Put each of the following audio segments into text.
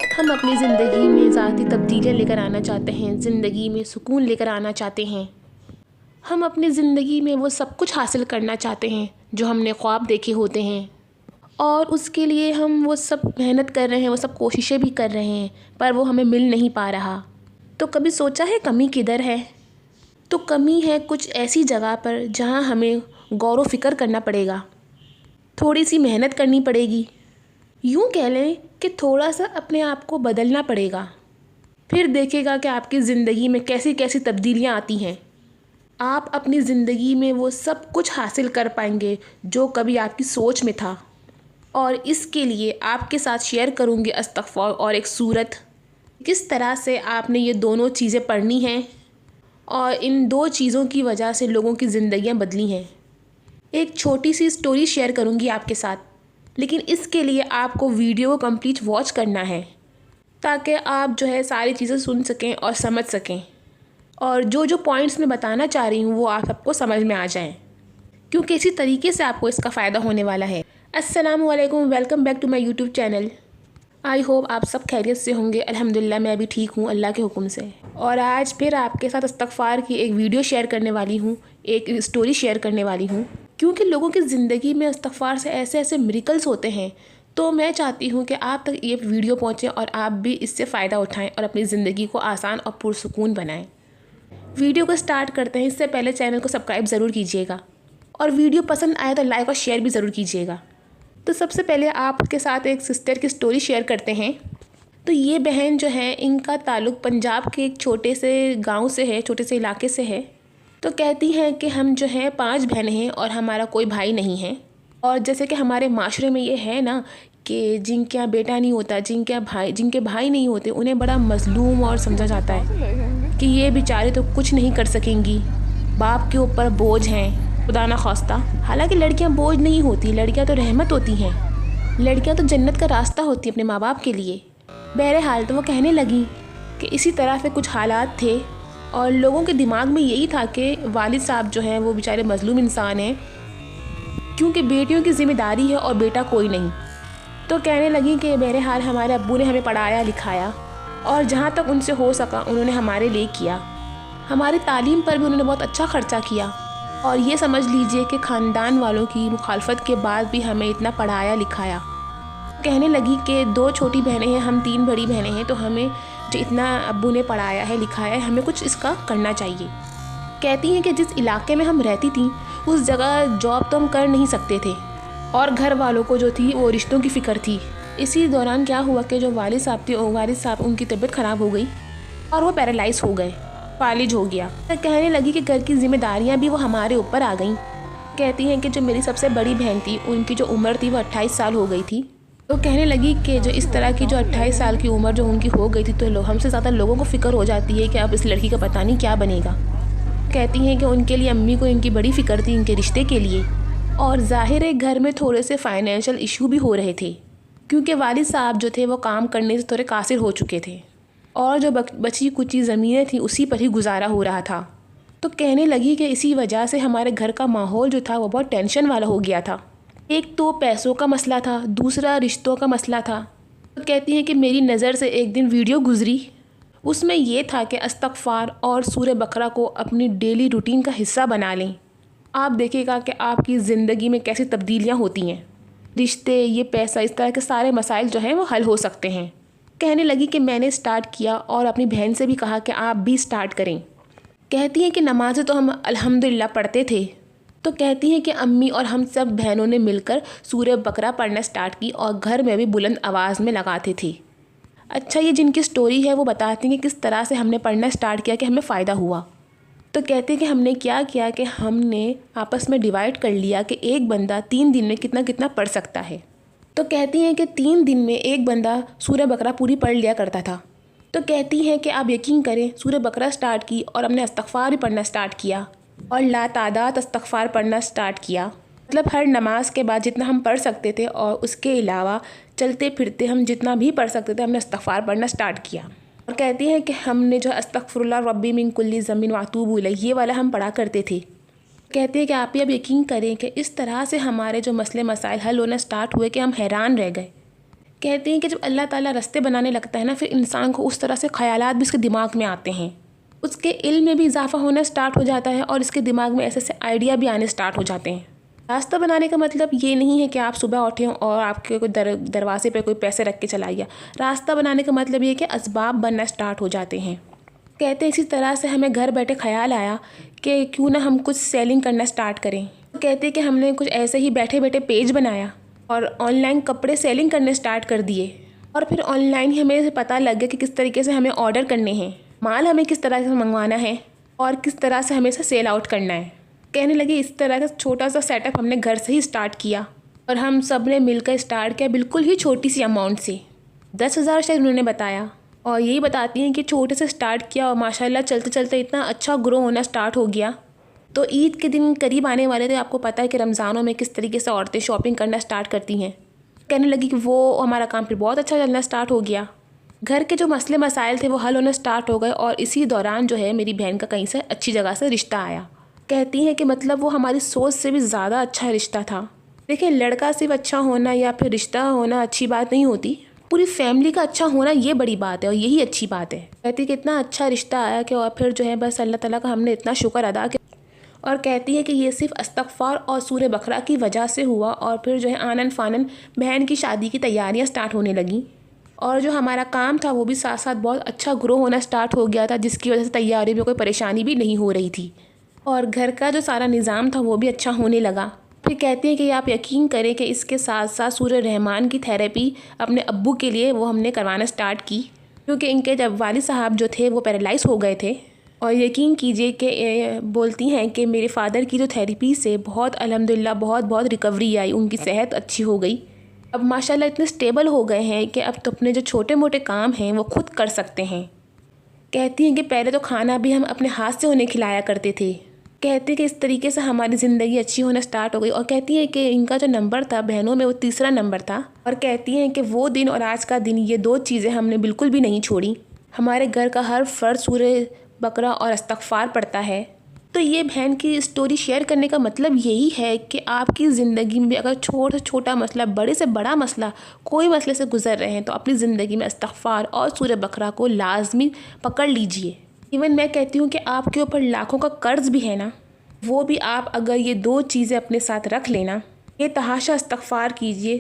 ہم اپنی زندگی میں ذاتی تبدیلیاں لے کر آنا چاہتے ہیں، زندگی میں سکون لے کر آنا چاہتے ہیں۔ ہم اپنی زندگی میں وہ سب کچھ حاصل کرنا چاہتے ہیں جو ہم نے خواب دیکھے ہوتے ہیں، اور اس کے لیے ہم وہ سب محنت کر رہے ہیں، وہ سب کوششیں بھی کر رہے ہیں، پر وہ ہمیں مل نہیں پا رہا۔ تو کبھی سوچا ہے کمی کدھر ہے؟ تو کمی ہے کچھ ایسی جگہ پر جہاں ہمیں غور و فکر کرنا پڑے گا، تھوڑی سی محنت کرنی پڑے گی، یوں کہہ لیں کہ تھوڑا سا اپنے آپ کو بدلنا پڑے گا۔ پھر دیکھے گا کہ آپ کی زندگی میں کیسی کیسی تبدیلیاں آتی ہیں۔ آپ اپنی زندگی میں وہ سب کچھ حاصل کر پائیں گے جو کبھی آپ کی سوچ میں تھا۔ اور اس کے لیے آپ کے ساتھ شیئر کروں گی استغفار اور ایک صورت، کس طرح سے آپ نے یہ دونوں چیزیں پڑھنی ہیں، اور ان دو چیزوں کی وجہ سے لوگوں کی زندگیاں بدلی ہیں۔ ایک چھوٹی سی سٹوری شیئر کروں گی آپ کے ساتھ، لیکن اس کے لیے آپ کو ویڈیو کو کمپلیٹ واچ کرنا ہے تاکہ آپ ساری چیزیں سن سکیں اور سمجھ سکیں، اور جو پوائنٹس میں بتانا چاہ رہی ہوں وہ آپ سب کو سمجھ میں آ جائیں، کیونکہ اسی طریقے سے آپ کو اس کا فائدہ ہونے والا ہے۔ السلام علیکم، welcome back to my YouTube channel. I hope آپ سب خیریت سے ہوں گے۔ الحمدللہ میں بھی ٹھیک ہوں اللہ کے حکم سے، اور آج پھر آپ کے ساتھ استغفار کی ایک ویڈیو شیئر کرنے والی ہوں، ایک سٹوری شیئر کرنے والی ہوں، کیونکہ لوگوں کی زندگی میں استغفار سے ایسے ایسے میریکلز ہوتے ہیں، تو میں چاہتی ہوں کہ آپ تک یہ ویڈیو پہنچے اور آپ بھی اس سے فائدہ اٹھائیں اور اپنی زندگی کو آسان اور پرسکون بنائیں۔ ویڈیو کو سٹارٹ کرتے ہیں، اس سے پہلے چینل کو سبسکرائب ضرور کیجیے گا، اور ویڈیو پسند آئے تو لائک اور شیئر بھی ضرور کیجیے گا۔ تو سب سے پہلے آپ کے ساتھ ایک سسٹر کی سٹوری شیئر کرتے ہیں۔ تو یہ بہن ان کا تعلق پنجاب کے ایک چھوٹے سے گاؤں سے ہے، چھوٹے سے علاقے سے ہے۔ تو کہتی ہیں کہ ہم 5 بہنیں ہیں اور ہمارا کوئی بھائی نہیں ہے، اور جیسے کہ ہمارے معاشرے میں یہ ہے نا کہ جن کے یہاں بیٹا نہیں ہوتا، جن کے بھائی نہیں ہوتے، انہیں بڑا مظلوم اور سمجھا جاتا ہے کہ یہ بیچارے تو کچھ نہیں کر سکیں گی، باپ کے اوپر بوجھ ہیں خدا نہ خواستہ۔ حالانکہ لڑکیاں بوجھ نہیں ہوتی، لڑکیاں تو رحمت ہوتی ہیں، لڑکیاں تو جنت کا راستہ ہوتی ہیں اپنے ماں باپ کے لیے۔ بہرحال تو وہ کہنے لگی کہ اسی طرح سے کچھ حالات تھے، اور لوگوں کے دماغ میں یہی تھا کہ والد صاحب وہ بیچارے مظلوم انسان ہیں، کیونکہ بیٹیوں کی ذمہ داری ہے اور بیٹا کوئی نہیں۔ تو کہنے لگی کہ بہرحال ہمارے ابو نے ہمیں پڑھایا لکھایا، اور جہاں تک ان سے ہو سکا انہوں نے ہمارے لیے کیا، ہماری تعلیم پر بھی انہوں نے بہت اچھا خرچہ کیا، اور یہ سمجھ لیجئے کہ خاندان والوں کی مخالفت کے بعد بھی ہمیں اتنا پڑھایا لکھایا۔ کہنے لگی کہ 2 چھوٹی بہنیں ہیں، ہم 3 بڑی بہنیں ہیں، تو ہمیں جو اتنا ابو نے پڑھایا ہے لکھایا ہے، ہمیں کچھ اس کا کرنا چاہیے۔ کہتی ہیں کہ جس علاقے میں ہم رہتی تھیں اس جگہ جاب تو ہم کر نہیں سکتے تھے، اور گھر والوں کو تھی وہ رشتوں کی فکر تھی۔ اسی دوران کیا ہوا کہ جو والد صاحب ان کی طبیعت خراب ہو گئی اور وہ پیرالائز ہو گئے، فالج ہو گیا۔ کہنے لگی کہ گھر کی ذمہ داریاں بھی وہ ہمارے اوپر آ گئیں۔ کہتی ہیں کہ جو میری سب سے بڑی بہن تھی ان کی جو عمر تھی وہ 28 سال ہو گئی تھی۔ تو کہنے لگی کہ جو اس طرح کی 28 سال کی عمر ان کی ہو گئی تھی، تو ہم سے زیادہ لوگوں کو فکر ہو جاتی ہے کہ اب اس لڑکی کا پتہ نہیں کیا بنے گا۔ کہتی ہیں کہ ان کے لیے امی کو ان کی بڑی فکر تھی ان کے رشتے کے لیے، اور ظاہر ہے گھر میں تھوڑے سے فائنینشیل ایشو بھی ہو رہے تھے، کیونکہ والد صاحب تھے وہ کام کرنے سے تھوڑے قاصر ہو چکے تھے، اور جو بچی کچی زمینیں تھیں اسی پر ہی گزارا ہو رہا تھا۔ تو کہنے لگی کہ اسی وجہ سے ہمارے گھر کا ماحول تھا وہ بہت ٹینشن والا ہو گیا تھا۔ ایک تو پیسوں کا مسئلہ تھا، دوسرا رشتوں کا مسئلہ تھا۔ تو کہتی ہیں کہ میری نظر سے ایک دن ویڈیو گزری، اس میں یہ تھا کہ استغفار اور سورہ بقرہ کو اپنی ڈیلی روٹین کا حصہ بنا لیں۔ آپ دیکھیں گا کہ آپ کی زندگی میں کیسی تبدیلیاں ہوتی ہیں، رشتے، یہ پیسہ، اس طرح کے سارے مسائل وہ حل ہو سکتے ہیں۔ کہنے لگی کہ میں نے سٹارٹ کیا اور اپنی بہن سے بھی کہا کہ آپ بھی سٹارٹ کریں۔ کہتی ہیں کہ نمازیں تو ہم الحمدللہ پڑھتے تھے۔ تو کہتی ہیں کہ امی اور ہم سب بہنوں نے مل کر سورہ بقرہ پڑھنا سٹارٹ کی، اور گھر میں بھی بلند آواز میں لگاتے تھے۔ اچھا، یہ جن کی سٹوری ہے وہ بتاتی ہیں کہ کس طرح سے ہم نے پڑھنا سٹارٹ کیا کہ ہمیں فائدہ ہوا۔ تو کہتے ہیں کہ ہم نے کیا کیا کہ ہم نے آپس میں ڈیوائڈ کر لیا کہ ایک بندہ 3 دن میں کتنا کتنا پڑھ سکتا ہے۔ تو کہتی ہیں کہ 3 دن میں ایک بندہ سورہ بقرہ پوری پڑھ لیا کرتا تھا۔ تو کہتی ہیں کہ آپ یقین کریں سورہ بقرہ سٹارٹ کی اور ہم نے استغفار بھی پڑھنا سٹارٹ کیا، اور لاتعداد استغفار پڑھنا سٹارٹ کیا، مطلب ہر نماز کے بعد جتنا ہم پڑھ سکتے تھے، اور اس کے علاوہ چلتے پھرتے ہم جتنا بھی پڑھ سکتے تھے ہم نے استغفار پڑھنا سٹارٹ کیا۔ اور کہتی ہیں کہ ہم نے استغفر اللہ ربی من کل ذنب واتوب الیہ یہ والا ہم پڑھا کرتے تھے۔ کہتے ہیں کہ آپ اب یقین کریں کہ اس طرح سے ہمارے مسئلے مسائل حل ہونا سٹارٹ ہوئے کہ ہم حیران رہ گئے کہتے ہیں کہ جب اللہ تعالیٰ راستے بنانے لگتا ہے نا، پھر انسان کو اس طرح سے خیالات بھی اس کے دماغ میں آتے ہیں، اس کے علم میں بھی اضافہ ہونا سٹارٹ ہو جاتا ہے اور اس کے دماغ میں ایسے ایسے آئیڈیا بھی آنے سٹارٹ ہو جاتے ہیں۔ راستہ بنانے کا مطلب یہ نہیں ہے کہ آپ صبح اٹھیں اور آپ کے کوئی دروازے پہ کوئی پیسے رکھ کے چلا گیا۔ راستہ بنانے کا مطلب یہ ہے کہ اسباب بننا سٹارٹ ہو جاتے ہیں۔ کہتے ہیں اسی طرح سے ہمیں گھر بیٹھے خیال آیا کہ کیوں نہ ہم کچھ سیلنگ کرنا سٹارٹ کریں۔ کہتے ہیں کہ ہم نے کچھ ایسے ہی بیٹھے بیٹھے پیج بنایا اور آن لائن کپڑے سیلنگ کرنے سٹارٹ کر دیے، اور پھر آن لائن ہی ہمیں پتہ لگ گیا کہ کس طریقے سے ہمیں آرڈر کرنے ہیں، مال ہمیں کس طرح سے منگوانا ہے اور کس طرح سے ہمیں اسے سیل آؤٹ کرنا ہے۔ کہنے لگے اس طرح کا چھوٹا سا سیٹ اپ ہم نے گھر سے ہی سٹارٹ کیا، اور ہم سب نے مل کر سٹارٹ کیا بالکل ہی چھوٹی سی اماؤنٹ سے، 10,000 شاید انہوں نے بتایا، اور یہی بتاتی ہیں کہ چھوٹے سے سٹارٹ کیا اور ماشاءاللہ چلتے چلتے اتنا اچھا گرو ہونا سٹارٹ ہو گیا۔ تو عید کے دن قریب آنے والے تھے، آپ کو پتہ ہے کہ رمضانوں میں کس طریقے سے عورتیں شاپنگ کرنا سٹارٹ کرتی ہیں۔ کہنے لگی کہ وہ ہمارا کام پھر بہت اچھا چلنا سٹارٹ ہو گیا، گھر کے جو مسئلے مسائل تھے وہ حل ہونا سٹارٹ ہو گئے، اور اسی دوران جو ہے میری بہن کا کہیں سے اچھی جگہ سے رشتہ آیا۔ کہتی ہیں کہ مطلب وہ ہماری سوچ سے بھی زیادہ اچھا رشتہ تھا۔ دیکھیں، لڑکا صرف اچھا ہونا یا پھر رشتہ ہونا اچھی بات نہیں ہوتی، پوری فیملی کا اچھا ہونا یہ بڑی بات ہے اور یہی اچھی بات ہے۔ کہتی کہ اتنا اچھا رشتہ آیا کہ اور پھر جو ہے بس اللہ تعالیٰ کا ہم نے اتنا شکر ادا کیا، اور کہتی ہے کہ یہ صرف استغفار اور سورہ بقرہ کی وجہ سے ہوا، اور پھر جو ہے آنن فانن بہن کی شادی کی تیاریاں سٹارٹ ہونے لگیں، اور جو ہمارا کام تھا وہ بھی ساتھ ساتھ بہت اچھا گرو ہونا سٹارٹ ہو گیا تھا، جس کی وجہ سے تیاری میں کوئی پریشانی بھی نہیں ہو رہی تھی، اور گھر کا جو سارا نظام تھا وہ بھی اچھا ہونے لگا۔ پھر کہتے ہیں کہ آپ یقین کریں کہ اس کے ساتھ ساتھ سورہ رحمان کی تھیراپی اپنے ابو کے لیے وہ ہم نے کروانا سٹارٹ کی، کیونکہ ان کے جب والد صاحب جو تھے وہ پیرالائز ہو گئے تھے، اور یقین کیجئے کہ بولتی ہیں کہ میرے فادر کی جو تھیراپی سے بہت الحمدللہ بہت ریکوری آئی، ان کی صحت اچھی ہو گئی، اب ماشاءاللہ اتنے سٹیبل ہو گئے ہیں کہ اب تو اپنے جو چھوٹے موٹے کام ہیں وہ خود کر سکتے ہیں۔ کہتی ہیں کہ پہلے تو کھانا بھی ہم اپنے ہاتھ سے انہیں کھلایا کرتے تھے۔ کہتے ہیں کہ اس طریقے سے ہماری زندگی اچھی ہونا سٹارٹ ہو گئی، اور کہتی ہیں کہ ان کا جو نمبر تھا بہنوں میں وہ 3 نمبر تھا، اور کہتی ہیں کہ وہ دن اور آج کا دن یہ 2 چیزیں ہم نے بالکل بھی نہیں چھوڑی۔ ہمارے گھر کا ہر فرد سورہ بقرہ اور استغفار پڑھتا ہے۔ تو یہ بہن کی اسٹوری شیئر کرنے کا مطلب یہی ہے کہ آپ کی زندگی میں اگر چھوٹا چھوٹا مسئلہ، بڑے سے بڑا مسئلہ، کوئی مسئلے سے گزر رہے ہیں تو اپنی زندگی میں استغفار اور سورہ بقرہ کو لازمی پکڑ لیجئے۔ ایون میں کہتی ہوں کہ آپ کے اوپر لاکھوں کا قرض بھی ہے نا، وہ بھی آپ اگر یہ 2 چیزیں اپنے ساتھ رکھ لینا، یہ تحاشا استغفار کیجئے،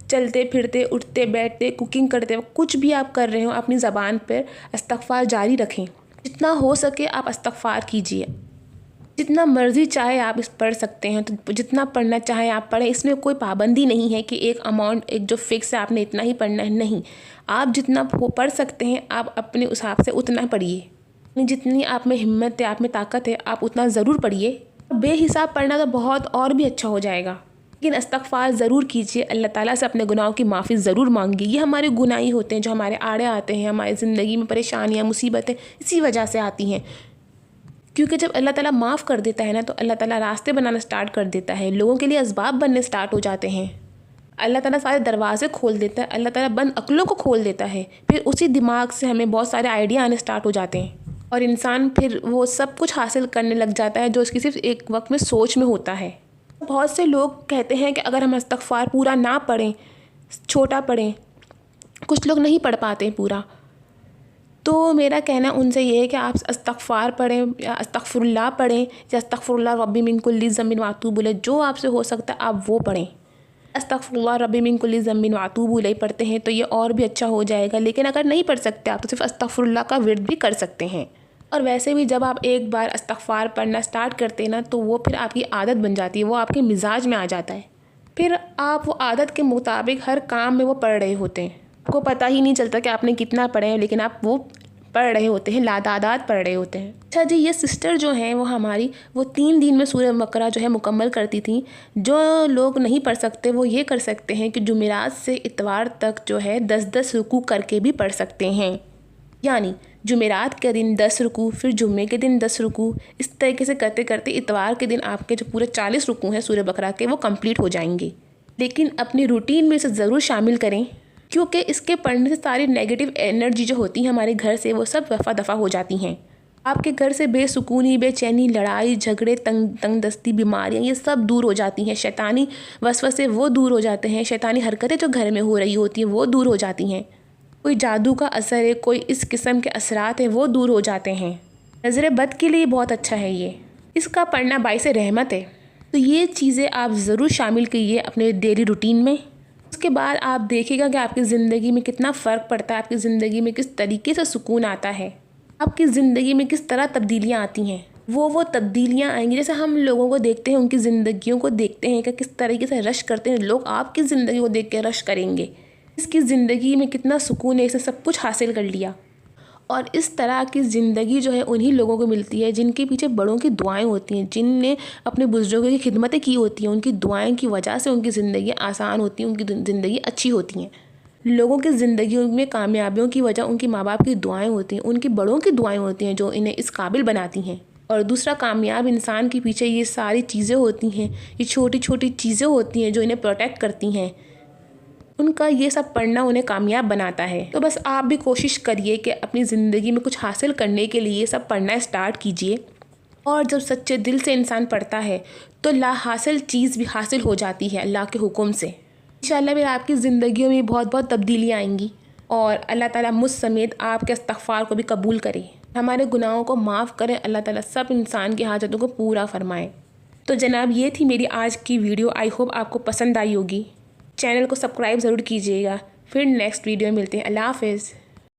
چلتے پھرتے، اٹھتے بیٹھتے، کوکنگ کرتے وقت، کچھ بھی آپ کر رہے ہو اپنی زبان پر استغفار جاری رکھیں، جتنا ہو سکے آپ استغفار کیجئے، جتنا مرضی چاہے آپ اس پڑھ سکتے ہیں تو جتنا پڑھنا چاہے آپ پڑھیں، اس میں کوئی پابندی نہیں ہے کہ ایک اماؤنٹ، ایک جو فکس ہے آپ نے اتنا ہی پڑھنا ہے، نہیں، آپ جتنا پڑھ سکتے ہیں آپ اپنے حساب سے اتنا پڑھیے، جتنی آپ میں ہمت ہے، آپ میں طاقت ہے، آپ اتنا ضرور پڑھیے۔ بے حساب پڑھنا تو بہت اور بھی اچھا ہو جائے گا، لیکن استغفار ضرور کیجیے، اللہ تعالیٰ سے اپنے گناہوں کی معافی ضرور مانگیے۔ یہ ہمارے گناہ ہی ہوتے ہیں جو ہمارے آڑے آتے ہیں، ہماری زندگی میں پریشانیاں، مصیبتیں اسی وجہ سے آتی ہیں، کیونکہ جب اللہ تعالیٰ معاف کر دیتا ہے نا تو اللہ تعالیٰ راستے بنانا سٹارٹ کر دیتا ہے، لوگوں کے لیے اسباب بننے سٹارٹ ہو جاتے ہیں، اللہ تعالیٰ سارے دروازے کھول دیتا ہے، اللہ تعالیٰ بند عقلوں کو کھول دیتا ہے، پھر اسی دماغ سے ہمیں بہت سارے آئیڈیا آنے سٹارٹ ہو جاتے ہیں، اور انسان پھر وہ سب کچھ حاصل کرنے لگ جاتا ہے جو اس کی صرف ایک وقت میں سوچ میں ہوتا ہے۔ بہت سے لوگ کہتے ہیں کہ اگر ہم استغفار پورا نہ پڑھیں، چھوٹا پڑھیں، کچھ لوگ نہیں پڑھ پاتے پورا، تو میرا کہنا ان سے یہ ہے کہ آپ استغفار پڑھیں یا استغفر اللہ پڑھیں یا استغفر اللہ ربی من کل ذنب واتوب الیہ، جو آپ سے ہو سکتا ہے آپ وہ پڑھیں۔ استغفر اللہ ربی من کل ذنب واتوب الیہ پڑھتے ہیں تو یہ اور بھی اچھا ہو جائے گا، لیکن اگر نہیں پڑھ سکتے آپ تو صرف استغفر اللہ کا ورد بھی کر سکتے ہیں۔ اور ویسے بھی جب آپ ایک بار استغفار پڑھنا سٹارٹ کرتے ہیں نا تو وہ پھر آپ کی عادت بن جاتی ہے، وہ آپ کے مزاج میں آ جاتا ہے، پھر آپ وہ عادت کے مطابق ہر کام میں وہ پڑھ رہے ہوتے ہیں، آپ کو پتہ ہی نہیں چلتا کہ آپ نے کتنا پڑھے ہیں، لیکن آپ وہ پڑھ رہے ہوتے ہیں، لادادات پڑھ رہے ہوتے ہیں۔ اچھا جی، یہ سسٹر جو ہیں وہ ہماری وہ 3 دن میں سورہ بقرہ جو ہے مکمل کرتی تھیں۔ جو لوگ نہیں پڑھ سکتے وہ یہ کر سکتے ہیں کہ جمعرات سے اتوار تک جو ہے 10 رکوع کر کے بھی پڑھ سکتے ہیں، یعنی جمعرات کے دن 10 رکوع، پھر جمعے کے دن 10 رکوع، اس طریقے سے کرتے کرتے اتوار کے دن آپ کے جو پورے 40 رکوع ہیں سورہ بقرہ کے وہ کمپلیٹ ہو جائیں گے۔ لیکن اپنی روٹین میں اسے ضرور شامل کریں، کیونکہ اس کے پڑھنے سے ساری نیگیٹو انرجی جو ہوتی ہیں ہمارے گھر سے وہ سب رفع دفع ہو جاتی ہیں، آپ کے گھر سے بے سکونی، بے چینی، لڑائی جھگڑے، تنگ دستی، بیماریاں یہ سب دور ہو جاتی ہیں. شیطانی وسوسے وہ دور ہو جاتے ہیں. شیطانی حرکتیں جو گھر میں ہو رہی ہوتی ہیں وہ دور ہو جاتی ہیں. کوئی جادو کا اثر ہے، کوئی اس قسم کے اثرات ہیں وہ دور ہو جاتے ہیں. نظر بد کے لیے بہت اچھا ہے یہ. اس کا پڑھنا باعث رحمت ہے. تو یہ چیزیں آپ ضرور شامل کیجیے اپنے ڈیلی روٹین میں. اس کے بعد آپ دیکھیے گا کہ آپ کی زندگی میں کتنا فرق پڑتا ہے، آپ کی زندگی میں کس طریقے سے سکون آتا ہے، آپ کی زندگی میں کس طرح تبدیلیاں آتی ہیں. وہ تبدیلیاں آئیں گی جیسے ہم لوگوں کو دیکھتے ہیں، ان کی زندگیوں کو دیکھتے ہیں کہ کس طریقے سے رش کرتے ہیں لوگ، آپ کی زندگی کو دیکھ کے رش کریں گے. اس کی زندگی میں کتنا سکون ہے، اسے سب کچھ حاصل کر لیا. اور اس طرح کی زندگی جو ہے انہی لوگوں کو ملتی ہے جن کے پیچھے بڑوں کی دعائیں ہوتی ہیں، جن نے اپنے بزرگوں کی خدمتیں کی ہوتی ہیں. ان کی دعائیں کی وجہ سے ان کی زندگی آسان ہوتی ہیں، ان کی زندگی اچھی ہوتی ہیں. لوگوں کی زندگیوں میں کامیابیوں کی وجہ ان کی ماں باپ کی دعائیں ہوتی ہیں، ان کی بڑوں کی دعائیں ہوتی ہیں جو انہیں اس قابل بناتی ہیں. اور دوسرا، کامیاب انسان کے پیچھے یہ ساری چیزیں ہوتی ہیں، یہ چھوٹی چھوٹی چیزیں ہوتی ہیں جو انہیں پروٹیکٹ کرتی ہیں. ان کا یہ سب پڑھنا انہیں کامیاب بناتا ہے. تو بس آپ بھی کوشش کریے کہ اپنی زندگی میں کچھ حاصل کرنے کے لیے یہ سب پڑھنا اسٹارٹ کیجیے. اور جب سچے دل سے انسان پڑھتا ہے تو لا حاصل چیز بھی حاصل ہو جاتی ہے اللہ کے حکم سے. انشاءاللہ پھر آپ کی زندگیوں میں بہت بہت تبدیلیاں آئیں گی. اور اللہ تعالیٰ مجھ سمیت آپ کے استغفار کو بھی قبول کرے، ہمارے گناہوں کو معاف کرے. اللہ تعالیٰ سب انسان کی حاجتوں کو پورا فرمائے. تو جناب یہ تھی میری آج کی ویڈیو. آئی ہوپ آپ کو پسند آئی ہوگی. چینل کو سبسکرائب ضرور کیجیے گا. پھر نیکسٹ ویڈیو میں ملتے ہیں. اللہ حافظ.